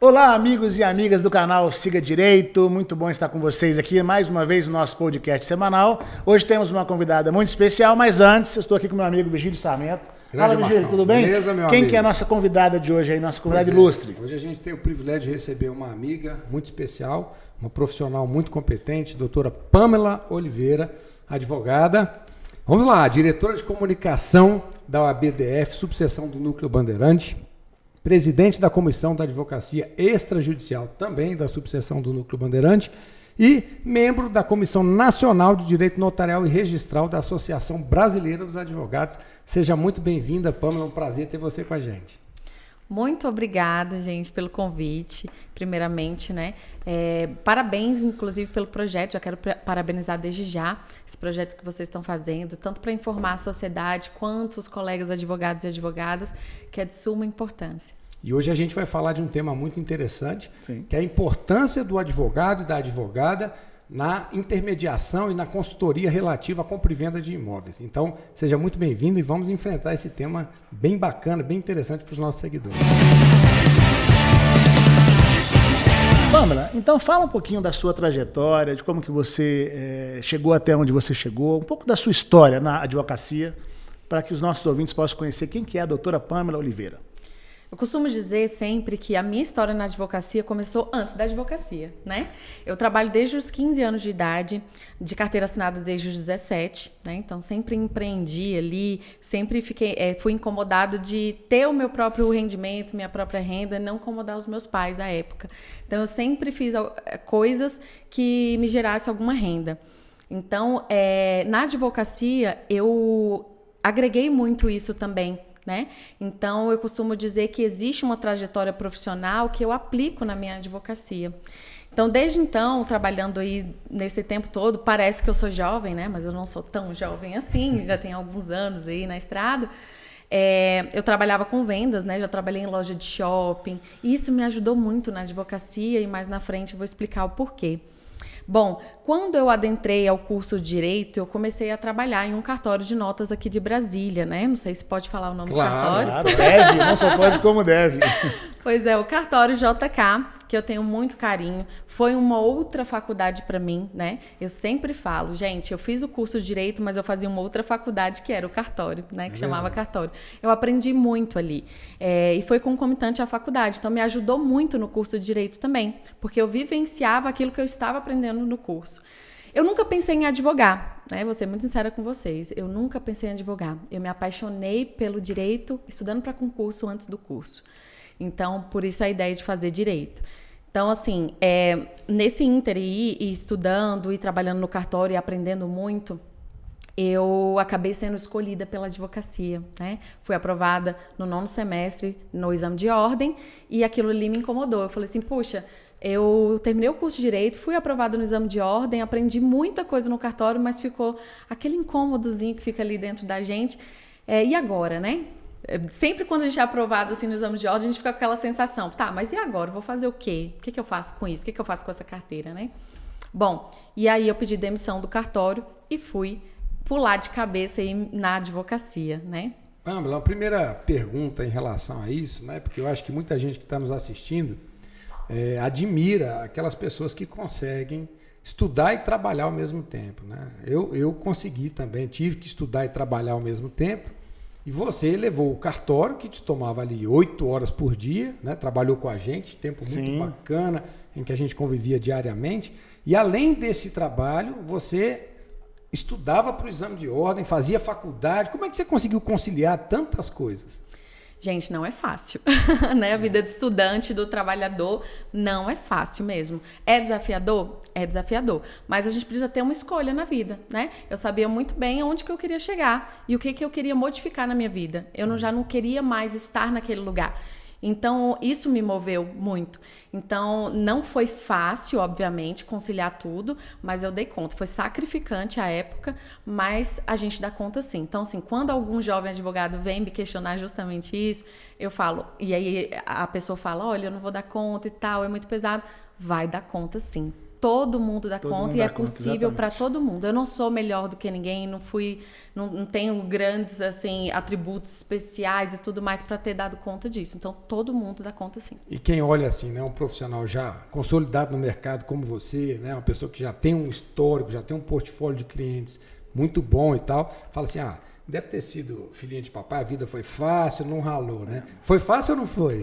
Olá, amigos e amigas do canal Siga Direito, muito bom estar com vocês aqui mais uma vez no nosso podcast semanal. Hoje temos uma convidada muito especial, mas antes eu estou aqui com meu amigo Vigílio Sarmento. Fala, Vigílio, tudo bem? Beleza, meu Quem amigo? que é a nossa convidada de hoje aí, nossa convidada ilustre? Hoje a gente tem o privilégio de receber uma amiga muito especial, uma profissional muito competente, doutora Pamela Oliveira, advogada. Vamos lá, diretora de comunicação da OAB-DF, subseção do Núcleo Bandeirante, presidente da Comissão da Advocacia Extrajudicial, também da subseção do Núcleo Bandeirante, e membro da Comissão Nacional de Direito Notarial e Registral da Associação Brasileira dos Advogados. Seja muito bem-vinda, Pamela, é um prazer ter você com a gente. Muito obrigada, gente, pelo convite, primeiramente, né? Parabéns, inclusive, pelo projeto. Já quero parabenizar desde já esse projeto que vocês estão fazendo, tanto para informar a sociedade quanto os colegas advogados e advogadas, que é de suma importância. E hoje a gente vai falar de um tema muito interessante, Sim. que é a importância do advogado e da advogada na intermediação e na consultoria relativa à compra e venda de imóveis. Então, seja muito bem-vindo e vamos enfrentar esse tema bem bacana, bem interessante para os nossos seguidores. Pamela, então fala um pouquinho da sua trajetória, de como que você chegou até onde você chegou, um pouco da sua história na advocacia, para que os nossos ouvintes possam conhecer quem que é a doutora Pamela Oliveira. Eu costumo dizer sempre que a minha história na advocacia começou antes da advocacia, né? Eu trabalho desde os 15 anos de idade, de carteira assinada desde os 17, né? Então sempre empreendi ali, sempre fui incomodada de ter o meu próprio rendimento, minha própria renda, não incomodar os meus pais à época. Então eu sempre fiz coisas que me gerassem alguma renda. Então, na advocacia, eu agreguei muito isso também, né? Então, eu costumo dizer que existe uma trajetória profissional que eu aplico na minha advocacia. Então, desde então, trabalhando aí nesse tempo todo, parece que eu sou jovem, né? Mas eu não sou tão jovem assim, já tenho alguns anos aí na estrada. Eu trabalhava com vendas, né? Já trabalhei em loja de shopping. E isso me ajudou muito na advocacia e mais na frente eu vou explicar o porquê. Bom, quando eu adentrei ao curso de Direito, eu comecei a trabalhar em um cartório de notas aqui de Brasília, né? Não sei se pode falar o nome do cartório. Claro, deve, não só pode como deve. Pois é, o cartório JK, que eu tenho muito carinho, foi uma outra faculdade para mim, né? Eu sempre falo, gente, eu fiz o curso de Direito, mas eu fazia uma outra faculdade que era o cartório, né? Que chamava cartório. Eu aprendi muito ali. E foi concomitante à faculdade, então me ajudou muito no curso de Direito também, porque eu vivenciava aquilo que eu estava aprendendo no curso. Eu nunca pensei em advogar, né? Vou ser muito sincera com vocês. Eu nunca pensei em advogar. Eu me apaixonei pelo direito estudando para concurso antes do curso. Então, por isso a ideia de fazer direito. Então, assim, nesse ínter e estudando e trabalhando no cartório e aprendendo muito, eu acabei sendo escolhida pela advocacia, né? Fui aprovada no 9º semestre no exame de ordem e aquilo ali me incomodou. Eu falei assim, puxa, eu terminei o curso de Direito, fui aprovada no exame de ordem, aprendi muita coisa no cartório, mas ficou aquele incômodozinho que fica ali dentro da gente. E agora, né? Sempre quando a gente é aprovado assim, no exame de ordem, a gente fica com aquela sensação, tá, mas e agora? Eu vou fazer o quê? O que eu faço com isso? O que eu faço com essa carteira, né? Bom, e aí eu pedi demissão do cartório e fui pular de cabeça aí na advocacia, né? Pamela, a primeira pergunta em relação a isso, né? Porque eu acho que muita gente que está nos assistindo admira aquelas pessoas que conseguem estudar e trabalhar ao mesmo tempo, né? Eu consegui também, tive que estudar e trabalhar ao mesmo tempo. E você levou o cartório, que te tomava ali 8 horas por dia, né? Trabalhou com a gente, tempo muito Sim. bacana, em que a gente convivia diariamente. E além desse trabalho, você estudava para o exame de ordem, fazia faculdade. Como é que você conseguiu conciliar tantas coisas? Gente, não é fácil, né? A vida de estudante, do trabalhador, não é fácil mesmo. É desafiador? É desafiador. Mas a gente precisa ter uma escolha na vida, né? Eu sabia muito bem aonde que eu queria chegar e o que eu queria modificar na minha vida. Eu já não queria mais estar naquele lugar. Então, isso me moveu muito. Então, não foi fácil, obviamente, conciliar tudo, mas eu dei conta. Foi sacrificante a época, mas a gente dá conta sim. Então, assim, quando algum jovem advogado vem me questionar justamente isso, eu falo, e aí a pessoa fala, olha, eu não vou dar conta e tal, é muito pesado. Vai dar conta sim. todo mundo dá Todo conta mundo e dá é conta, possível para exatamente. todo mundo. Eu não sou melhor do que ninguém, não tenho grandes assim atributos especiais e tudo mais para ter dado conta disso. Então todo mundo dá conta sim. E quem olha assim, né, um profissional já consolidado no mercado como você, né, uma pessoa que já tem um histórico, já tem um portfólio de clientes muito bom e tal, fala assim, deve ter sido filhinha de papai, a vida foi fácil, não ralou, né? Foi fácil ou não foi?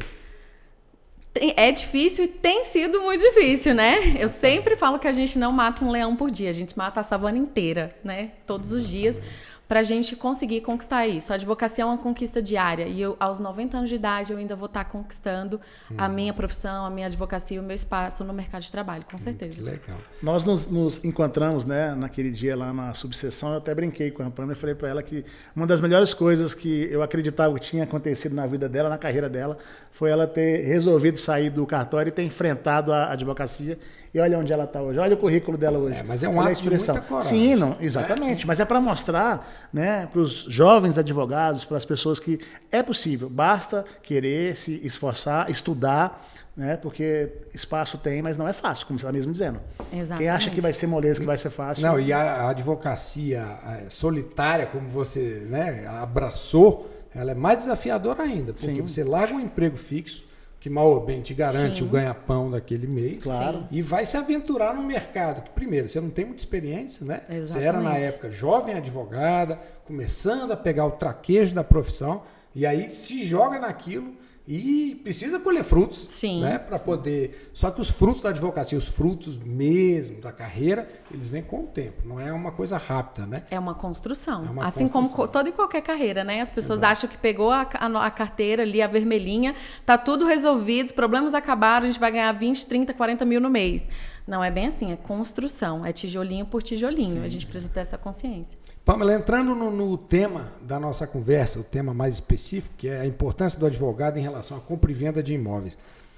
É difícil e tem sido muito difícil, né? Eu sempre falo que a gente não mata um leão por dia, a gente mata a savana inteira, né? Todos os dias, para a gente conseguir conquistar isso. A advocacia é uma conquista diária e eu, aos 90 anos de idade, eu ainda vou estar conquistando a minha profissão, a minha advocacia e o meu espaço no mercado de trabalho, com certeza. Que legal. Nós nos encontramos, né, naquele dia lá na subseção, eu até brinquei com a Pamela e falei para ela que uma das melhores coisas que eu acreditava que tinha acontecido na vida dela, na carreira dela, foi ela ter resolvido sair do cartório e ter enfrentado a advocacia. E olha onde ela está hoje, olha o currículo dela hoje. Mas é um Olha a ato de muita expressão. coragem. Sim, não, exatamente. Mas é para mostrar, né, para os jovens advogados, para as pessoas que é possível, basta querer se esforçar, estudar, né, porque espaço tem, mas não é fácil, como você está mesmo dizendo. Exatamente. Quem acha que vai ser moleza, que vai ser fácil. Não, e a advocacia solitária, como você, né, abraçou, ela é mais desafiadora ainda, porque Sim. você larga um emprego fixo, que mal ou bem te garante Sim. o ganha-pão daquele mês, Claro. e vai se aventurar no mercado, que primeiro, você não tem muita experiência, né? Você era na Exatamente. época jovem advogada, começando a pegar o traquejo da profissão, e aí se joga naquilo e precisa colher frutos, Sim. né, para poder. Só que os frutos da advocacia, os frutos mesmo da carreira, eles vêm com o tempo. Não é uma coisa rápida, né? É uma construção. É uma Assim construção. como toda e qualquer carreira, né? As pessoas acham que pegou a carteira ali, a vermelhinha, tá tudo resolvido, os problemas acabaram, a gente vai ganhar 20, 30, 40 mil no mês. Não é bem assim, é construção, é tijolinho por tijolinho. A gente precisa ter essa consciência. Pamela, entrando no tema da nossa conversa, o tema mais específico, que é a importância do advogado em relação à compra e venda de imóveis.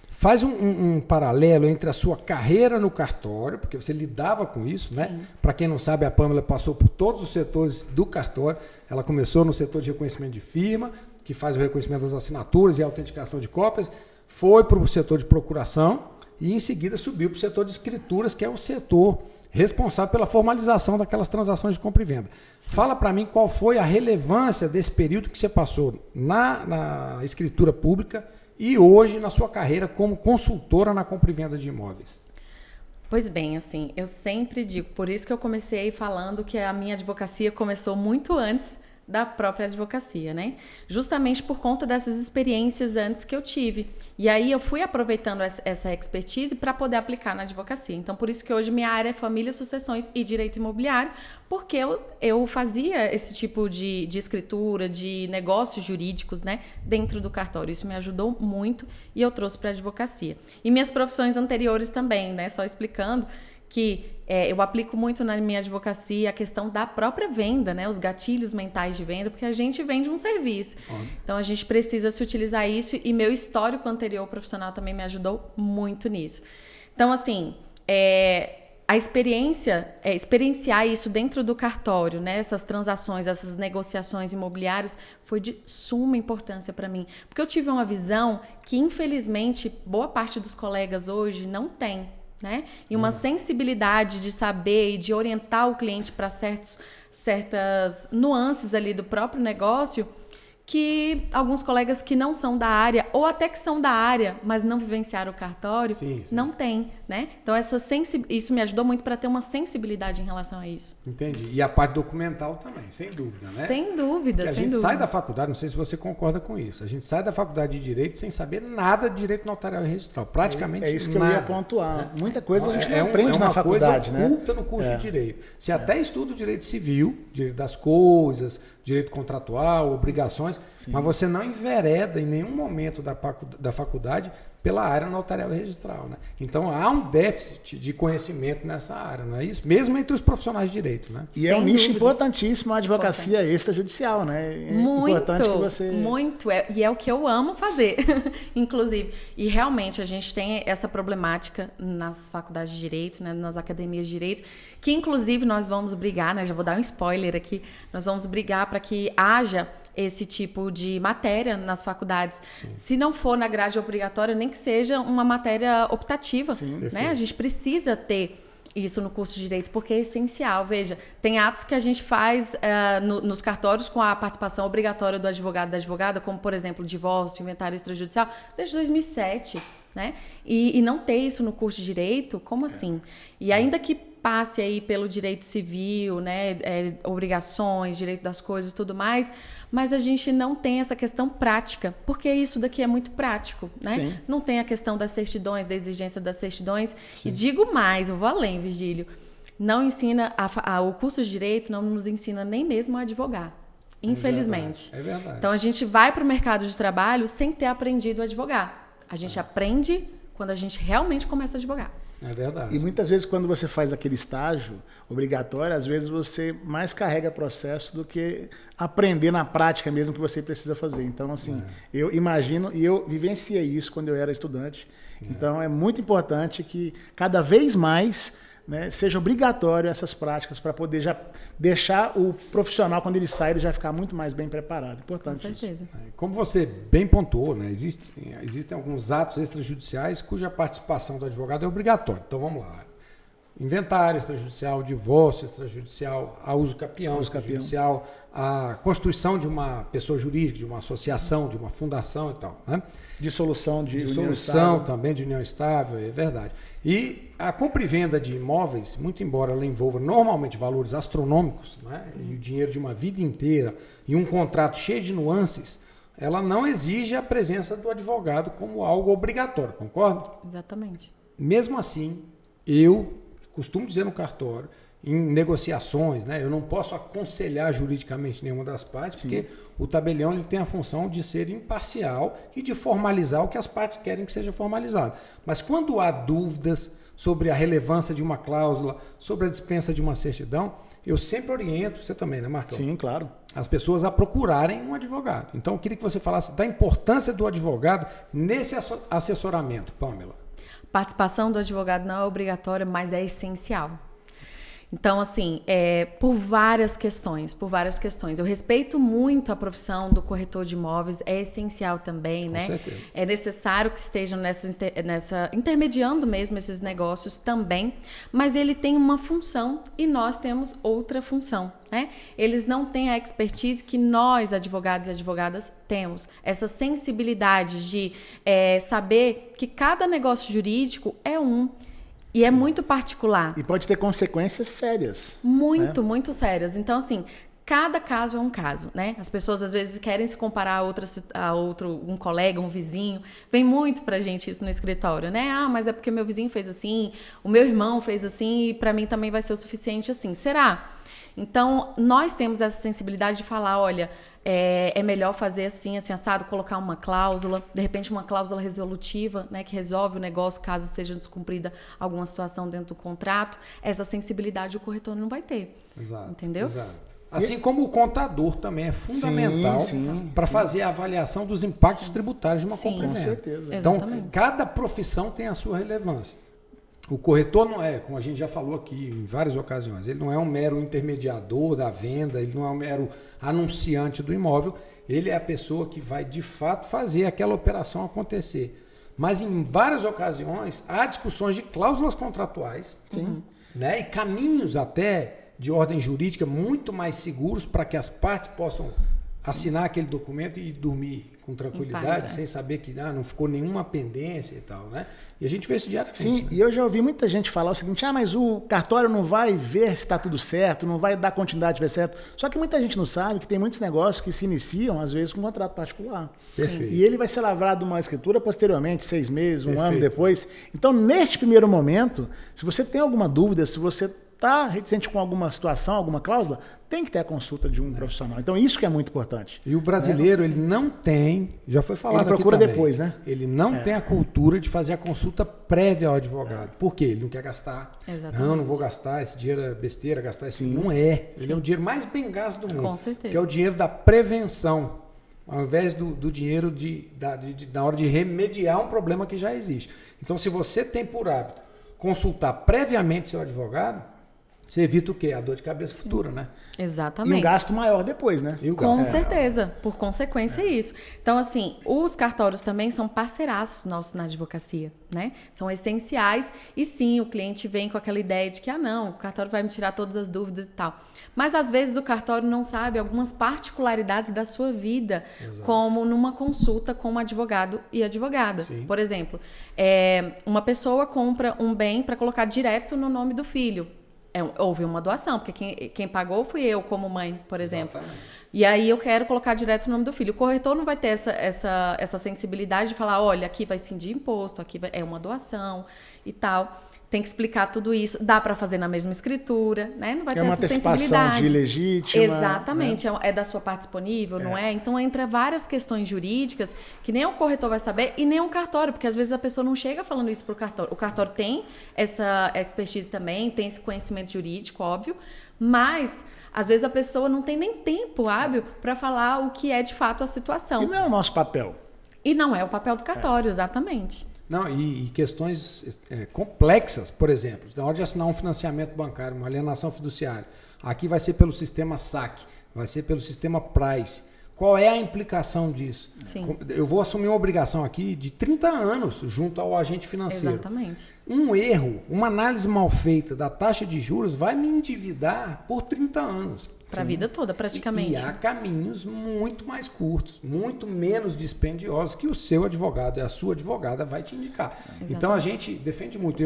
Faz um paralelo entre a sua carreira no cartório, porque você lidava com isso, né? Para quem não sabe, a Pamela passou por todos os setores do cartório. Ela começou no setor de reconhecimento de firma, que faz o reconhecimento das assinaturas e a autenticação de cópias, foi para o setor de procuração e em seguida subiu para o setor de escrituras, que é o setor responsável pela formalização daquelas transações de compra e venda. Fala para mim qual foi a relevância desse período que você passou na escritura pública e hoje na sua carreira como consultora na compra e venda de imóveis. Pois bem, assim, eu sempre digo, por isso que eu comecei falando que a minha advocacia começou muito antes da própria advocacia, né? Justamente por conta dessas experiências antes que eu tive. E aí eu fui aproveitando essa expertise para poder aplicar na advocacia. Então, por isso que hoje minha área é família, sucessões e direito imobiliário, porque eu fazia esse tipo de escritura, de negócios jurídicos, né, dentro do cartório. Isso me ajudou muito e eu trouxe para a advocacia. E minhas profissões anteriores também, né? Só explicando que eu aplico muito na minha advocacia a questão da própria venda, né? Os gatilhos mentais de venda, porque a gente vende um serviço. Então, a gente precisa se utilizar isso e meu histórico anterior profissional também me ajudou muito nisso. Então, assim, a experiência, experienciar isso dentro do cartório, né? Essas transações, essas negociações imobiliárias, foi de suma importância para mim. Porque eu tive uma visão que, infelizmente, boa parte dos colegas hoje não tem. Né? E uma sensibilidade de saber e de orientar o cliente para certas nuances ali do próprio negócio que alguns colegas que não são da área ou até que são da área, mas não vivenciaram o cartório, não têm, né? Então isso me ajudou muito para ter uma sensibilidade em relação a isso. Entendi. E a parte documental também, sem dúvida, né? Sem dúvida, porque sem a gente dúvida. sai da faculdade, não sei se você concorda com isso, a gente sai da faculdade de Direito sem saber nada de Direito Notarial e Registral, praticamente nada. É isso que eu ia pontuar. Muita coisa a gente não aprende na faculdade, né? É uma coisa oculta no curso de Direito. Você até estuda o Direito Civil, Direito das Coisas, Direito Contratual, obrigações, mas você não envereda em nenhum momento da faculdade pela área notarial e registral, né? Então há um déficit de conhecimento nessa área, não é isso? Mesmo entre os profissionais de direito, né? E é um nicho importantíssimo a advocacia extrajudicial, né? É importante que você... Muito. E é o que eu amo fazer, inclusive. E realmente a gente tem essa problemática nas faculdades de direito, né? Nas academias de direito, que inclusive nós vamos brigar, né? Já vou dar um spoiler aqui. Nós vamos brigar para que haja esse tipo de matéria nas faculdades. Sim. Se não for na grade obrigatória, nem que seja uma matéria optativa. Sim, né? A gente precisa ter isso no curso de Direito, porque é essencial. Veja, tem atos que a gente faz nos cartórios com a participação obrigatória do advogado e da advogada, como, por exemplo, divórcio, inventário extrajudicial, desde 2007, né? E não ter isso no curso de Direito, como assim? E ainda que passe aí pelo direito civil, né, obrigações, direito das coisas e tudo mais, mas a gente não tem essa questão prática, porque isso daqui é muito prático, né? Sim. Não tem a questão das certidões, da exigência das certidões. Sim. E digo mais, eu vou além, Virgílio, não ensina, o curso de Direito não nos ensina nem mesmo a advogar, infelizmente. É verdade. Então a gente vai para o mercado de trabalho sem ter aprendido a advogar. A gente aprende quando a gente realmente começa a advogar. É verdade. E muitas vezes quando você faz aquele estágio obrigatório, às vezes você mais carrega processo do que aprender na prática mesmo que você precisa fazer. Então, assim, eu imagino, e eu vivenciei isso quando eu era estudante. Então, é muito importante que cada vez mais, né, seja obrigatório essas práticas para poder já deixar o profissional, quando ele sai, ele já ficar muito mais bem preparado. Importante. Com certeza. Isso. Como você bem pontuou, né, existem alguns atos extrajudiciais cuja participação do advogado é obrigatória. Então vamos lá. Inventário extrajudicial, divórcio extrajudicial, a uso capião extrajudicial, a constituição de uma pessoa jurídica, de uma associação, de uma fundação e tal, né? Dissolução de união estável. Também de união estável, é verdade. E a compra e venda de imóveis, muito embora ela envolva normalmente valores astronômicos, né, e o dinheiro de uma vida inteira, e um contrato cheio de nuances, ela não exige a presença do advogado como algo obrigatório, concorda? Exatamente. Mesmo assim, eu costumo dizer no cartório, em negociações, né, eu não posso aconselhar juridicamente nenhuma das partes, porque o tabelião ele tem a função de ser imparcial e de formalizar o que as partes querem que seja formalizado. Mas quando há dúvidas sobre a relevância de uma cláusula, sobre a dispensa de uma certidão, eu sempre oriento, você também, né, Marcão? Sim, claro. As pessoas a procurarem um advogado. Então, eu queria que você falasse da importância do advogado nesse assessoramento, Pamela. Participação do advogado não é obrigatória, mas é essencial. Então, assim, por várias questões. Eu respeito muito a profissão do corretor de imóveis, é essencial também, Com né? certeza. É necessário que estejam intermediando mesmo esses negócios também, mas ele tem uma função e nós temos outra função, né? Eles não têm a expertise que nós, advogados e advogadas, temos. Essa sensibilidade de saber que cada negócio jurídico é e é muito particular. E pode ter consequências sérias. Muito, muito sérias. Então, assim, cada caso é um caso, né? As pessoas, às vezes, querem se comparar a outro, um colega, um vizinho. Vem muito pra gente isso no escritório, né? Ah, mas é porque meu vizinho fez assim, o meu irmão fez assim, e pra mim também vai ser o suficiente assim. Será? Então, nós temos essa sensibilidade de falar, olha, é melhor fazer assim, assado, colocar uma cláusula, de repente uma cláusula resolutiva, né, que resolve o negócio caso seja descumprida alguma situação dentro do contrato. Essa sensibilidade o corretor não vai ter. Exato. Entendeu? Exato. Assim como o contador também é fundamental para fazer a avaliação dos impactos tributários de uma compra e venda. Com certeza. Então, Exatamente. cada profissão tem a sua relevância. O corretor não é, como a gente já falou aqui em várias ocasiões, ele não é um mero intermediador da venda, ele não é um mero anunciante do imóvel, ele é a pessoa que vai de fato fazer aquela operação acontecer. Mas em várias ocasiões há discussões de cláusulas contratuais, né, e caminhos até de ordem jurídica muito mais seguros para que as partes possam assinar aquele documento e dormir com tranquilidade, paz, sem saber que não ficou nenhuma pendência e tal, né? E a gente vê isso diariamente. Sim, né? E eu já ouvi muita gente falar o seguinte, mas o cartório não vai ver se está tudo certo, não vai dar continuidade se estiver certo. Só que muita gente não sabe que tem muitos negócios que se iniciam, às vezes, com um contrato particular. Perfeito. E ele vai ser lavrado uma escritura posteriormente, 6 meses, um Perfeito. ano depois. Então, neste primeiro momento, se você tem alguma dúvida, se você está reticente com alguma situação, alguma cláusula, tem que ter a consulta de um profissional. Então, isso que é muito importante. E o brasileiro, ele não tem, já foi falado Ele procura aqui também, depois, né? Ele não tem a cultura de fazer a consulta prévia ao advogado. Por quê? Ele não quer gastar. Exatamente. Não vou gastar, esse dinheiro é besteira, gastar esse dinheiro. Não é. Ele é o dinheiro mais bem gasto do mundo. Com certeza. Que é o dinheiro da prevenção, ao invés do dinheiro na hora de remediar um problema que já existe. Então, se você tem por hábito consultar previamente seu advogado, Você evita o quê? A dor de cabeça futura, né? Exatamente. E um gasto maior depois, né? E o Com gasto. certeza, por consequência é isso. Então, assim, os cartórios também são parceiraços nossos na advocacia, né? São essenciais e sim, o cliente vem com aquela ideia de que, não, o cartório vai me tirar todas as dúvidas e tal. Mas, às vezes, o cartório não sabe algumas particularidades da sua vida, como numa consulta com um advogado e advogada. Sim. Por exemplo, uma pessoa compra um bem para colocar direto no nome do filho. Houve uma doação, porque quem pagou fui eu, como mãe, por exemplo. Exatamente. E aí eu quero colocar direto o nome do filho. O corretor não vai ter essa sensibilidade de falar, olha, aqui vai sim de imposto, aqui é uma doação e tal. Tem que explicar tudo isso. Dá para fazer na mesma escritura, né? Não vai ter uma essa antecipação sensibilidade. de legítima. Exatamente. Né? É da sua parte disponível, não é? Então entra várias questões jurídicas que nem o corretor vai saber e nem o cartório, porque às vezes a pessoa não chega falando isso pro cartório. O cartório tem essa expertise também, tem esse conhecimento jurídico, óbvio, mas às vezes a pessoa não tem nem tempo hábil para falar o que é de fato a situação. E não é o nosso papel. E não é o papel do cartório, exatamente. Não, e questões complexas, por exemplo, na hora de assinar um financiamento bancário, uma alienação fiduciária, aqui vai ser pelo sistema SAC, vai ser pelo sistema Price. Qual é a implicação disso? Sim. Eu vou assumir uma obrigação aqui de 30 anos junto ao agente financeiro. Exatamente. Um erro, uma análise mal feita da taxa de juros vai me endividar por 30 anos. Para a vida toda, praticamente. E há caminhos muito mais curtos, muito menos dispendiosos que o seu advogado e a sua advogada vai te indicar. Exatamente. Então a gente defende muito.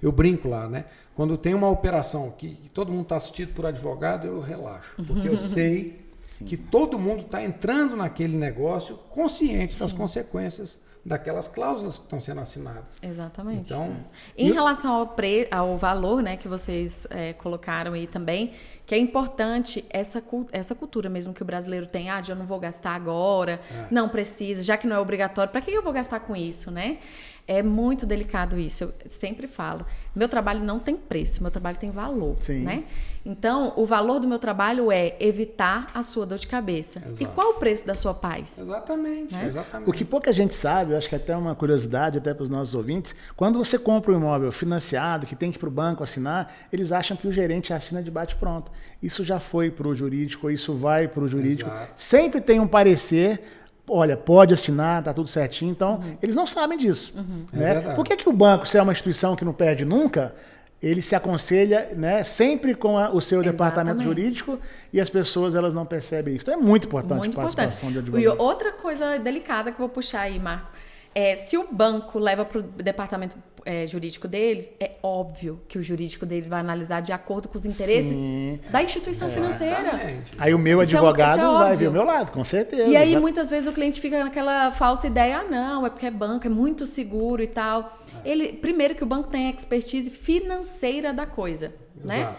Eu brinco lá, né? Quando tem uma operação que todo mundo está assistido por advogado, eu relaxo. Porque eu sei que todo mundo está entrando naquele negócio consciente das consequências daquelas cláusulas que estão sendo assinadas. Exatamente. Então, em relação ao valor, né, que vocês colocaram aí também, que é importante essa cultura mesmo que o brasileiro tem, eu não vou gastar agora, não precisa, já que não é obrigatório, para que eu vou gastar com isso, né? É muito delicado isso, eu sempre falo. Meu trabalho não tem preço, meu trabalho tem valor, né? Então, o valor do meu trabalho é evitar a sua dor de cabeça. Exato. E qual o preço da sua paz? Exatamente, Né? exatamente. O que pouca gente sabe, eu acho que até uma curiosidade até para os nossos ouvintes, quando você compra um imóvel financiado, que tem que ir para o banco assinar, eles acham que o gerente assina de bate-pronto. Isso já foi para o jurídico, isso vai para o jurídico. Exato. Sempre tem um parecer, olha, pode assinar, tá tudo certinho. Então, eles não sabem disso. Né? Por que o banco, se é uma instituição que não perde nunca, ele se aconselha, né, sempre com o seu departamento jurídico e as pessoas elas não percebem isso. Então é muito importante a participação de advogado. E outra coisa delicada que eu vou puxar aí, Marco, se o banco leva para o departamento jurídico deles, é óbvio que o jurídico deles vai analisar de acordo com os interesses da instituição financeira. Exatamente. Aí o meu Isso advogado é vai óbvio. ver o meu lado, com certeza. E aí, muitas vezes, o cliente fica naquela falsa ideia, não, é porque é banco, é muito seguro e tal. Primeiro que o banco tem a expertise financeira da coisa, né?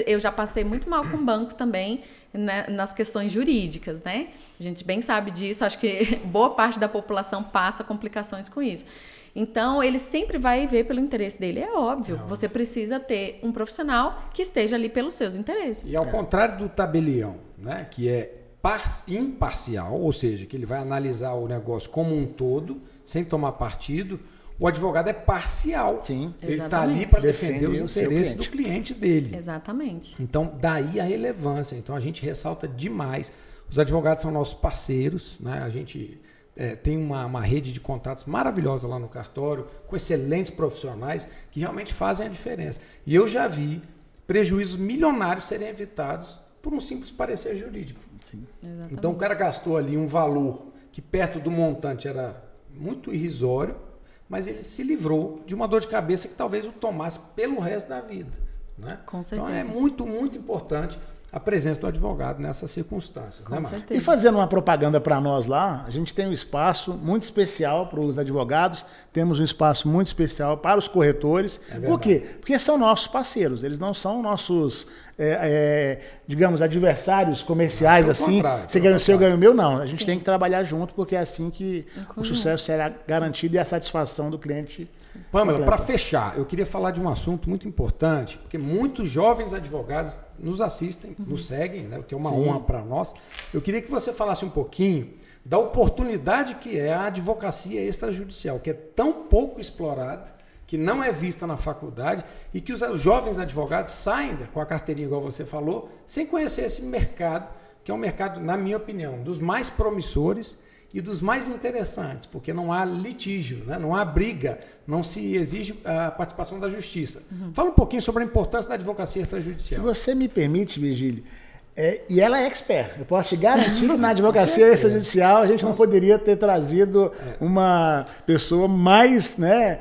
Eu já passei muito mal com o banco também, né, nas questões jurídicas, né? A gente bem sabe disso, acho que boa parte da população passa complicações com isso. Então, ele sempre vai ver pelo interesse dele, é óbvio. Você precisa ter um profissional que esteja ali pelos seus interesses. E ao contrário do tabelião, né, que é imparcial, ou seja, que ele vai analisar o negócio como um todo, sem tomar partido, o advogado é parcial. Sim. Ele está ali para defender os seu interesses cliente. do cliente dele. Exatamente. Então, daí a relevância. Então, a gente ressalta demais. Os advogados são nossos parceiros, né? A gente tem uma rede de contatos maravilhosa lá no cartório, com excelentes profissionais que realmente fazem a diferença. E eu já vi prejuízos milionários serem evitados por um simples parecer jurídico. Sim. Exatamente. Então, o cara gastou ali um valor que perto do montante era muito irrisório, mas ele se livrou de uma dor de cabeça que talvez o tomasse pelo resto da vida. Né? Com certeza. Então, é muito, muito importante a presença do advogado nessas circunstâncias. Com né, Marcos? certeza. E fazendo uma propaganda para nós lá, a gente tem um espaço muito especial para os advogados, temos um espaço muito especial para os corretores. Por quê? Porque são nossos parceiros, eles não são nossos, digamos, adversários comerciais, assim, você ganha o seu, eu ganho o meu, não. A gente tem que trabalhar junto, porque é assim que o sucesso será garantido e a satisfação do cliente. Pamela, para fechar, eu queria falar de um assunto muito importante, porque muitos jovens advogados nos assistem, nos seguem, né, o que é uma honra para nós. Eu queria que você falasse um pouquinho da oportunidade que é a advocacia extrajudicial, que é tão pouco explorada que não é vista na faculdade e que os jovens advogados saem com a carteirinha, igual você falou, sem conhecer esse mercado, que é um mercado, na minha opinião, dos mais promissores e dos mais interessantes, porque não há litígio, né? Não há briga, não se exige a participação da justiça. Fala um pouquinho sobre a importância da advocacia extrajudicial. Se você me permite, Virgílio, e ela é expert. Eu posso te garantir que na advocacia extrajudicial a gente não poderia ter trazido uma pessoa mais, né,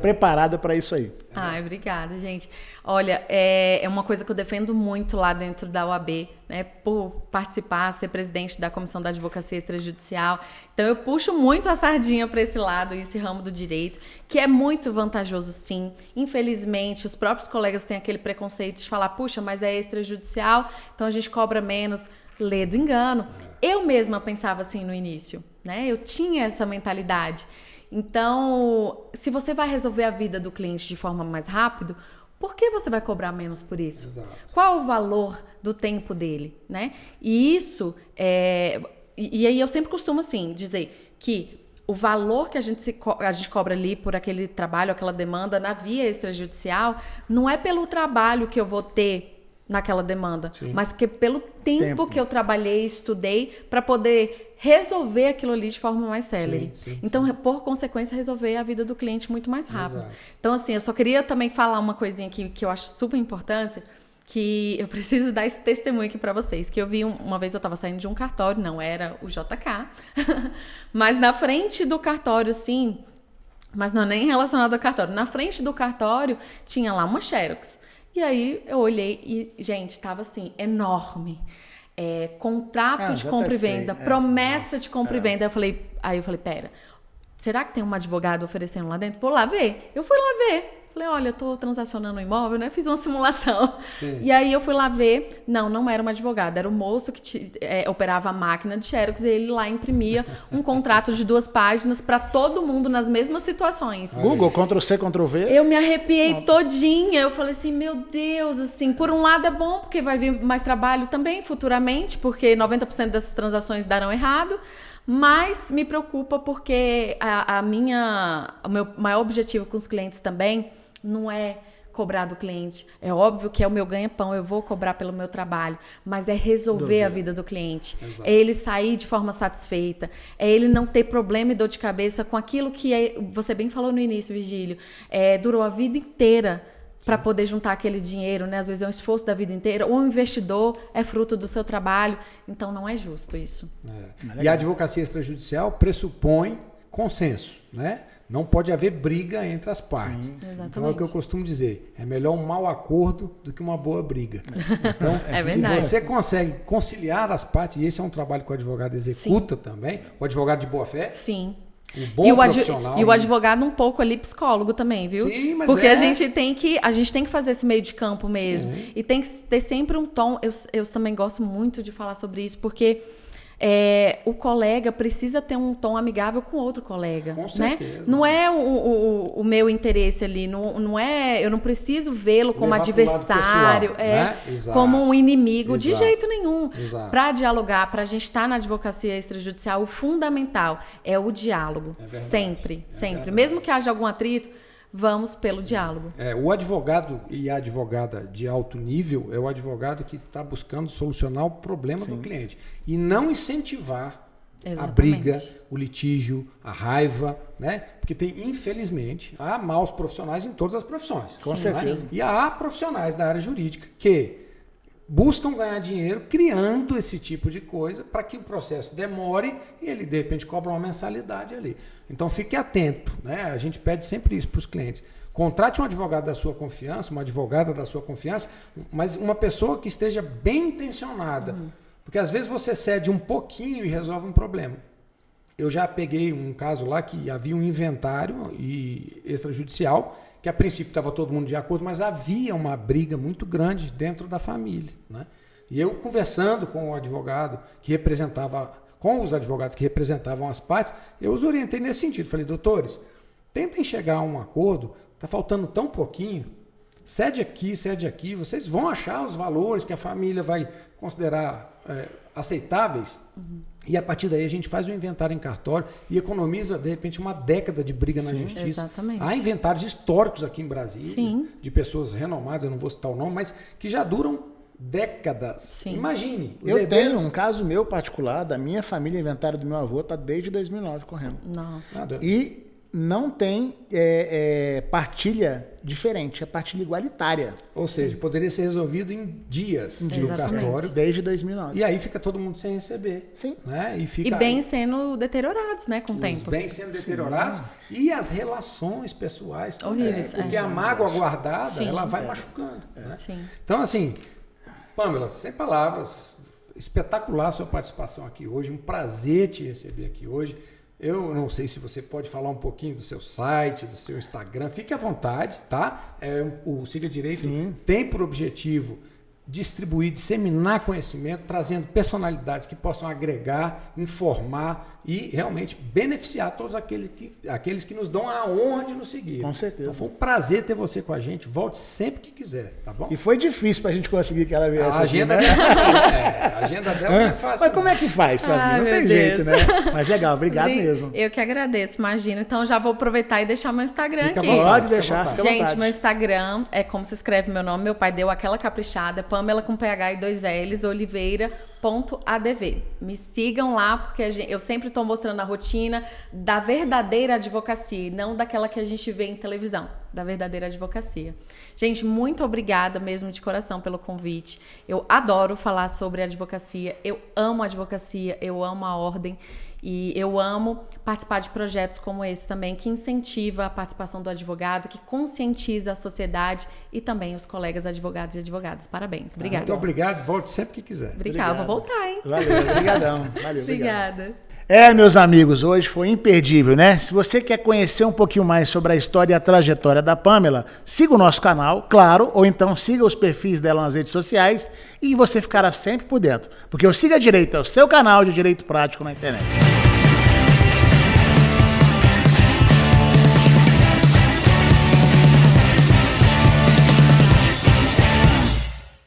preparada para isso aí. Ai, obrigada, gente. Olha, é uma coisa que eu defendo muito lá dentro da OAB, né, por participar, ser presidente da Comissão da Advocacia Extrajudicial. Então, eu puxo muito a sardinha para esse lado, esse ramo do direito, que é muito vantajoso, sim. Infelizmente, os próprios colegas têm aquele preconceito de falar, puxa, mas é extrajudicial, então a gente cobra menos. Lê do engano. Eu mesma pensava assim no início, né? Eu tinha essa mentalidade. Então, se você vai resolver a vida do cliente de forma mais rápido, por que você vai cobrar menos por isso? Exato. Qual o valor do tempo dele, né? E isso e aí eu sempre costumo assim dizer que o valor que a gente cobra ali por aquele trabalho, aquela demanda na via extrajudicial, não é pelo trabalho que eu vou ter naquela demanda, sim, mas que pelo tempo que eu trabalhei, estudei para poder resolver aquilo ali de forma mais célere. Sim, sim, então, por consequência, resolver a vida do cliente muito mais rápido. Exato. Então, assim, eu só queria também falar uma coisinha aqui que eu acho super importante, que eu preciso dar esse testemunho aqui para vocês, que eu vi uma vez eu estava saindo de um cartório, não era o JK, mas na frente do cartório, sim, mas não é nem relacionado ao cartório, na frente do cartório tinha lá uma Xerox. E aí eu olhei e, gente, estava assim, enorme. Contrato de compra e venda, promessa de compra e venda. Aí eu falei, pera, será que tem uma advogada oferecendo lá dentro? Vou lá ver. Eu fui lá ver. Falei, olha, eu tô transacionando um imóvel, né? Fiz uma simulação. Sim. E aí eu fui lá ver. Não era uma advogada. Era o moço que operava a máquina de Xerox e ele lá imprimia um contrato de 2 páginas para todo mundo nas mesmas situações. Google, Ctrl+C, Ctrl+V. Eu me arrepiei todinha. Eu falei assim, meu Deus, assim, por um lado é bom, porque vai vir mais trabalho também futuramente, porque 90% dessas transações darão errado. Mas me preocupa porque o meu maior objetivo com os clientes também não é cobrar do cliente. É óbvio que é o meu ganha-pão, eu vou cobrar pelo meu trabalho, mas é resolver a vida do cliente. Exato. É ele sair de forma satisfeita, é ele não ter problema e dor de cabeça com aquilo que você bem falou no início, Virgílio, durou a vida inteira para poder juntar aquele dinheiro, né? Às vezes é um esforço da vida inteira, ou um investidor é fruto do seu trabalho, então não é justo isso. E a advocacia extrajudicial pressupõe consenso, né? Não pode haver briga entre as partes. Sim, então é o que eu costumo dizer, é melhor um mau acordo do que uma boa briga. Então, se você consegue conciliar as partes, e esse é um trabalho que o advogado executa, sim, também, o advogado de boa fé. Sim. Um bom profissional. E o advogado um pouco ali psicólogo também, viu? Sim, mas porque a gente tem que fazer esse meio de campo mesmo. Sim. E tem que ter sempre um tom. Eu também gosto muito de falar sobre isso, porque o colega precisa ter um tom amigável com outro colega. Com certeza. Né? Não é o meu interesse ali, não é, eu não preciso vê-lo como adversário, pessoal, né? Como um inimigo, de jeito nenhum. Para dialogar, para a gente estar na advocacia extrajudicial, o fundamental é o diálogo. Sempre. Mesmo que haja algum atrito, vamos pelo diálogo. O advogado e a advogada de alto nível é o advogado que está buscando solucionar o problema, sim, do cliente e não incentivar, exatamente, a briga, o litígio, a raiva, né? Porque infelizmente, há maus profissionais em todas as profissões. Com certeza. Né? E há profissionais da área jurídica que buscam ganhar dinheiro criando esse tipo de coisa para que o processo demore e ele, de repente, cobra uma mensalidade ali. Então, fique atento, né? A gente pede sempre isso para os clientes. Contrate um advogado da sua confiança, uma advogada da sua confiança, mas uma pessoa que esteja bem intencionada. Porque, às vezes, você cede um pouquinho e resolve um problema. Eu já peguei um caso lá que havia um inventário extrajudicial, que a princípio estava todo mundo de acordo, mas havia uma briga muito grande dentro da família, né? E eu conversando com o advogado que representava, com os advogados que representavam as partes, eu os orientei nesse sentido. Falei, doutores, tentem chegar a um acordo, está faltando tão pouquinho, cede aqui, vocês vão achar os valores que a família vai considerar aceitáveis, e a partir daí a gente faz o inventário em cartório e economiza, de repente, uma década de briga na justiça. Exatamente. Há inventários históricos aqui em Brasília, Sim. de pessoas renomadas, eu não vou citar o nome, mas que já duram décadas. Sim. Imagine. os Eu herdeiros- tenho um caso meu particular, da minha família, inventário do meu avô, tá desde 2009 correndo. Nossa. E não tem partilha diferente, é partilha igualitária. Ou seja, poderia ser resolvido em dias no Exatamente. cartório. Desde 2009. E aí fica todo mundo sem receber. Sim. Né? E fica bens sendo deteriorados, né, com o os tempo. bens sendo deteriorados e as relações pessoais também. Horríveis, Porque é. a mágoa guardada, Sim. ela vai machucando. Né? Sim. Então, assim, Pamela, sem palavras, espetacular a sua participação aqui hoje, um prazer te receber aqui hoje. Eu não sei se você pode falar um pouquinho do seu site, do seu Instagram, fique à vontade, tá? O Siga Direito tem por objetivo distribuir, disseminar conhecimento, trazendo personalidades que possam agregar, informar e realmente beneficiar todos aqueles que nos dão a honra de nos seguir. Com certeza. Então foi um prazer ter você com a gente. Volte sempre que quiser, tá bom? E foi difícil pra gente conseguir que ela viesse A agenda aqui, né? dela, a agenda dela não é fácil. Mas como é que faz pra vir? Ai, Não meu tem jeito, Deus. né? Mas legal, obrigado mesmo. Eu que agradeço, imagina. Então já vou aproveitar e deixar meu Instagram Fica à aqui. vontade, Pode fica à deixar, vontade. fica à Gente, vontade. meu Instagram é como se escreve meu nome. Meu pai deu aquela caprichada, Pamela com PH e 2 L's, Oliveira.adv. Me sigam lá, porque eu sempre estou mostrando a rotina da verdadeira advocacia e não daquela que a gente vê em televisão, da verdadeira advocacia. Gente, muito obrigada mesmo de coração pelo convite. Eu adoro falar sobre advocacia, eu amo a advocacia, eu amo a ordem. E eu amo participar de projetos como esse também, que incentiva a participação do advogado, que conscientiza a sociedade e também os colegas advogados e advogadas. Parabéns. Obrigada. Muito obrigado. Volte sempre que quiser. Obrigada. Vou voltar, hein? Valeu, obrigadão. Valeu, obrigado. Obrigada. Meus amigos, hoje foi imperdível, né? Se você quer conhecer um pouquinho mais sobre a história e a trajetória da Pamela, siga o nosso canal, claro, ou então siga os perfis dela nas redes sociais e você ficará sempre por dentro. Porque o Siga Direito é o seu canal de direito prático na internet.